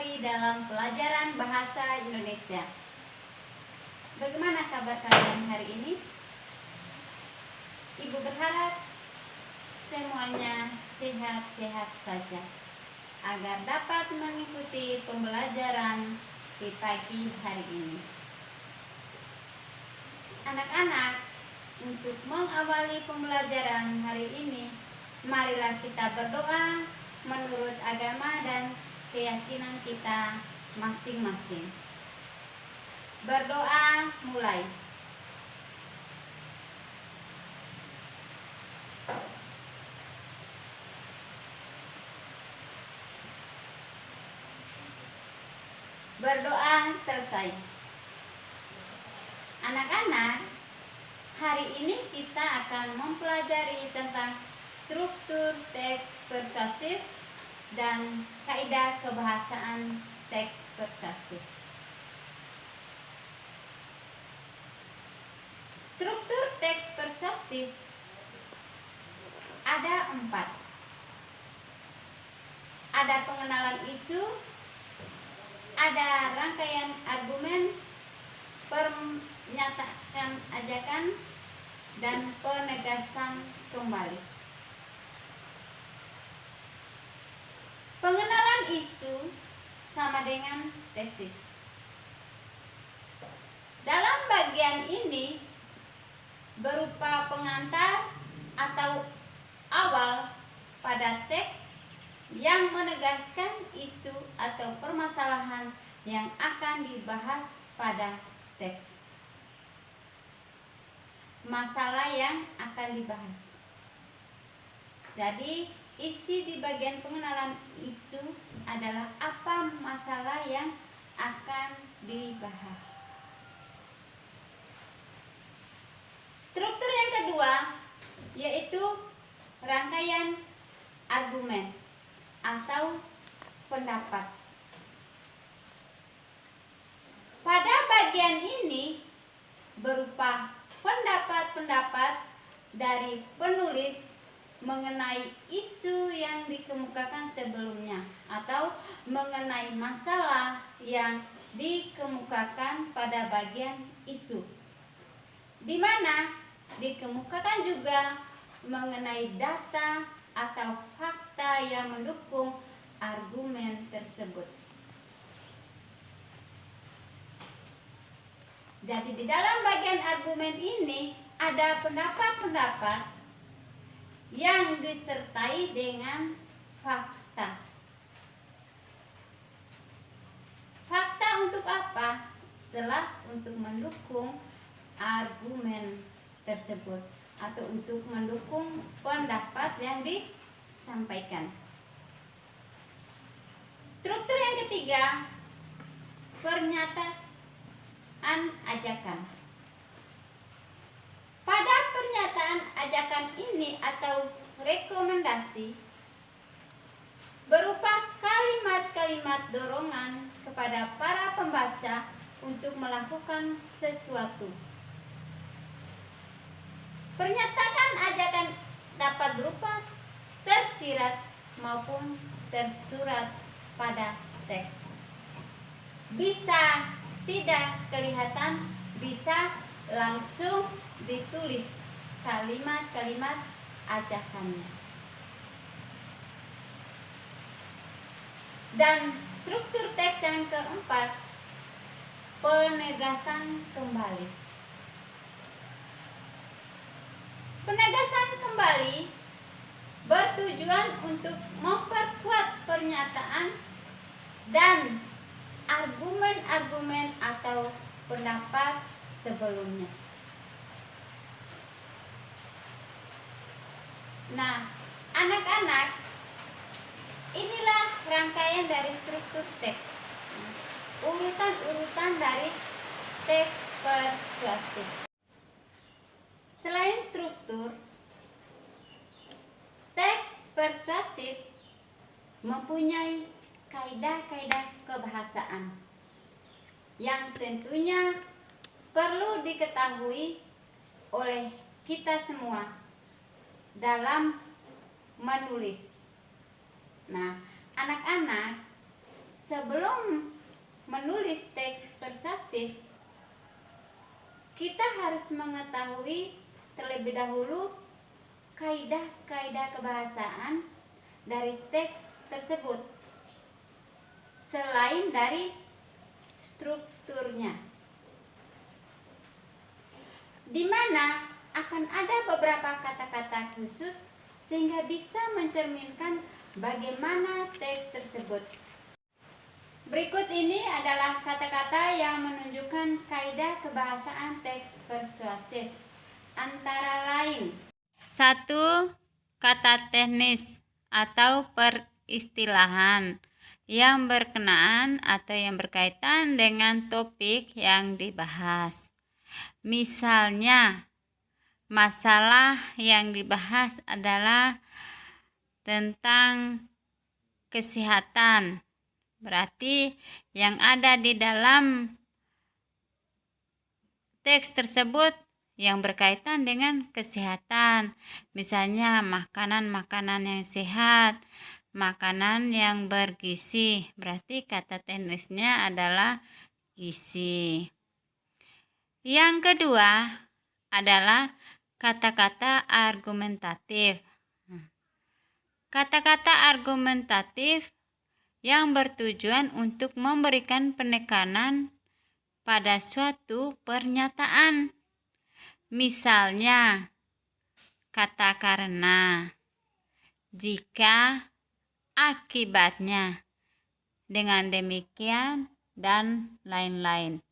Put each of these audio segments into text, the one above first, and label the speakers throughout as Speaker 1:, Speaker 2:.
Speaker 1: kembali dalam pelajaran bahasa Indonesia. Bagaimana kabar kalian hari ini? Ibu berharap semuanya sehat-sehat saja agar dapat mengikuti pembelajaran di pagi hari ini. Anak-anak, untuk mengawali pembelajaran hari ini, marilah kita berdoa menurut agama dan keyakinan kita masing-masing. Berdoa mulai. Berdoa selesai. Anak-anak, hari ini kita akan mempelajari tentang struktur teks persuasif dan kaidah kebahasaan teks persuasif. Struktur teks persuasif ada 4. Ada pengenalan isu, ada rangkaian argumen, pernyataan ajakan, dan penegasan kembali. Pengenalan isu sama dengan tesis. Dalam bagian ini berupa pengantar atau awal pada teks yang menegaskan isu atau permasalahan yang akan dibahas pada teks. Masalah yang akan dibahas. Jadi, isi di bagian pengenalan isu adalah apa masalah yang akan dibahas. Struktur yang kedua yaitu rangkaian argumen atau pendapat. Pada bagian ini berupa pendapat-pendapat dari penulis mengenai isu yang dikemukakan sebelumnya atau mengenai masalah yang dikemukakan pada bagian isu, di mana dikemukakan juga mengenai data atau fakta yang mendukung argumen tersebut. Jadi di dalam bagian argumen ini ada pendapat-pendapat yang disertai dengan fakta. Fakta untuk apa? Jelas untuk mendukung argumen tersebut atau untuk mendukung pendapat yang disampaikan. Struktur yang ketiga, pernyataan ajakan. Pada pernyataan ajakan ini atau rekomendasi berupa kalimat-kalimat dorongan kepada para pembaca untuk melakukan sesuatu. Pernyataan ajakan dapat berupa tersirat maupun tersurat pada teks. Bisa tidak kelihatan, bisa langsung ditulis kalimat-kalimat ajakannya. Dan struktur teks yang keempat, penegasan kembali. Penegasan kembali bertujuan untuk memperkuat pernyataan dan argumen-argumen atau pendapat sebelumnya. Nah, anak-anak, inilah rangkaian dari struktur teks. Urutan-urutan dari teks persuasif. Selain struktur, teks persuasif mempunyai kaidah-kaidah kebahasaan yang tentunya perlu diketahui oleh kita semua dalam menulis. Nah, anak-anak, sebelum menulis teks persuasif, kita harus mengetahui terlebih dahulu kaidah-kaidah kebahasaan dari teks tersebut, selain dari strukturnya, di mana akan ada beberapa kata-kata khusus sehingga bisa mencerminkan bagaimana teks tersebut. Berikut ini adalah kata-kata yang menunjukkan kaidah kebahasaan teks persuasif. Antara lain: 1. Kata teknis atau peristilahan yang berkenaan atau yang berkaitan dengan topik yang dibahas. Misalnya, masalah yang dibahas adalah tentang kesehatan. Berarti yang ada di dalam teks tersebut yang berkaitan dengan kesehatan. Misalnya makanan-makanan yang sehat, makanan yang bergizi. Berarti kata teknisnya adalah gizi. Yang kedua adalah kata-kata argumentatif. Kata-kata argumentatif yang bertujuan untuk memberikan penekanan pada suatu pernyataan. Misalnya, kata karena, jika, akibatnya, dengan demikian, dan lain-lain.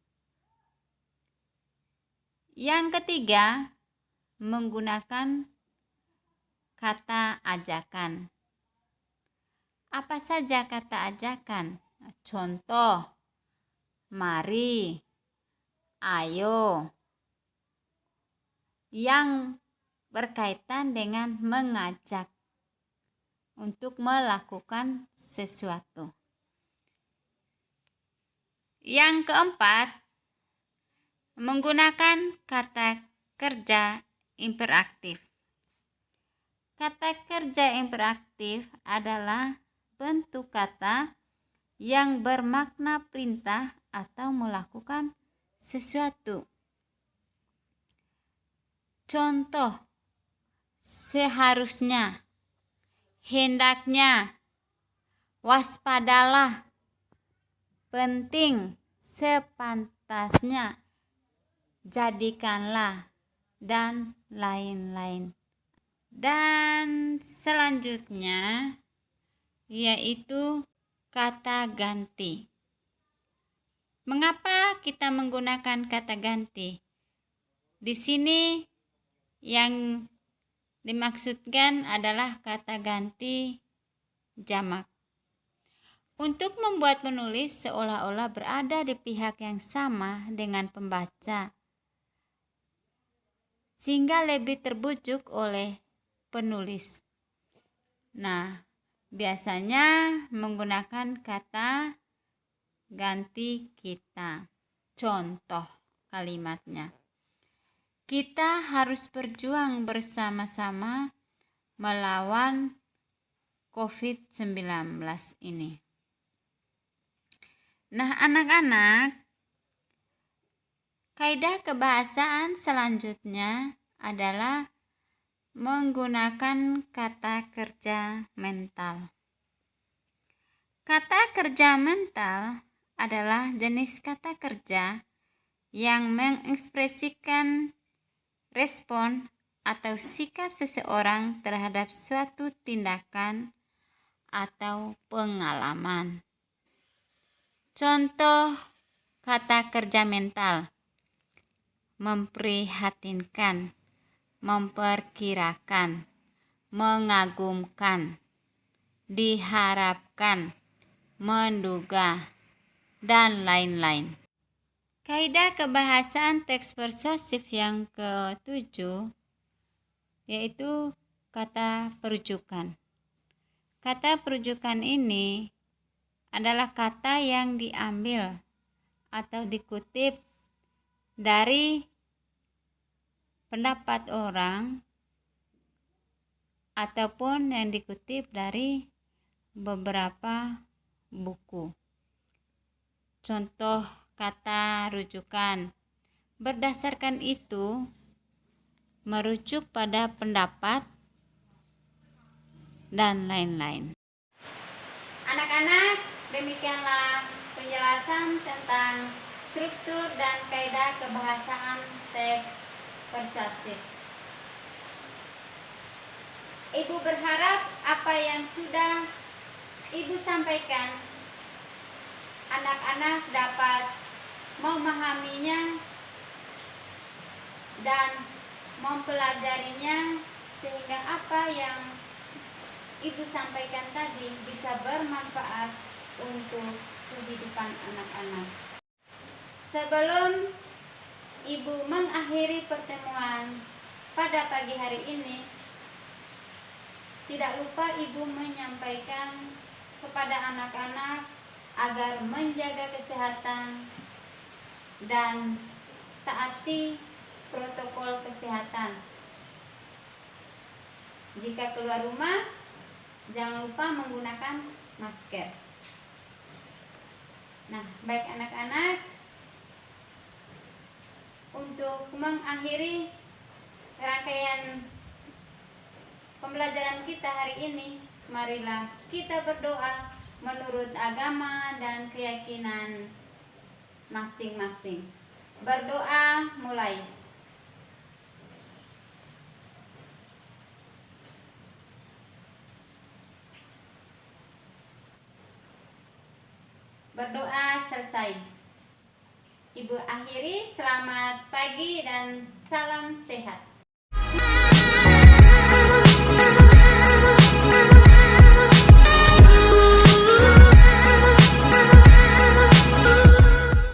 Speaker 1: Yang ketiga, menggunakan kata ajakan. Apa saja kata ajakan? Contoh, mari, ayo, yang berkaitan dengan mengajak untuk melakukan sesuatu. Yang keempat, menggunakan kata kerja imperatif. Kata kerja imperatif adalah bentuk kata yang bermakna perintah atau melakukan sesuatu. Contoh, seharusnya, hendaknya, waspadalah, penting, sepantasnya, jadikanlah, dan lain-lain. Dan selanjutnya yaitu kata ganti. Mengapa kita menggunakan kata ganti? Di sini yang dimaksudkan adalah kata ganti jamak. Untuk membuat penulis seolah-olah berada di pihak yang sama dengan pembaca, sehingga lebih terbujuk oleh penulis. Nah, biasanya menggunakan kata ganti kita. Contoh kalimatnya: kita harus berjuang bersama-sama melawan COVID-19 ini. Nah, anak-anak, kaidah kebahasaan selanjutnya adalah menggunakan kata kerja mental. Kata kerja mental adalah jenis kata kerja yang mengekspresikan respon atau sikap seseorang terhadap suatu tindakan atau pengalaman. Contoh kata kerja mental: memprihatinkan, memperkirakan, mengagumkan, diharapkan, menduga, dan lain-lain. Kaidah kebahasaan teks persuasif yang ke-7 yaitu kata perujukan. Kata perujukan ini adalah kata yang diambil atau dikutip dari pendapat orang ataupun yang dikutip dari beberapa buku. contoh kata rujukan. Berdasarkan itu, merujuk pada pendapat, dan lain-lain. Anak-anak, demikianlah penjelasan tentang struktur dan kaidah kebahasaan teks persuasif. Ibu berharap apa yang sudah Ibu sampaikan, anak-anak dapat memahaminya dan mempelajarinya sehingga apa yang Ibu sampaikan tadi bisa bermanfaat untuk kehidupan anak-anak. Sebelum Ibu mengakhiri pertemuan pada pagi hari ini, tidak lupa Ibu menyampaikan kepada anak-anak agar menjaga kesehatan dan taati protokol kesehatan. Jika keluar rumah, jangan lupa menggunakan masker. Nah, baik anak-anak, untuk mengakhiri rangkaian pembelajaran kita hari ini, marilah kita berdoa menurut agama dan keyakinan masing-masing. Berdoa mulai. Berdoa selesai. Ibu akhiri, selamat pagi dan salam sehat.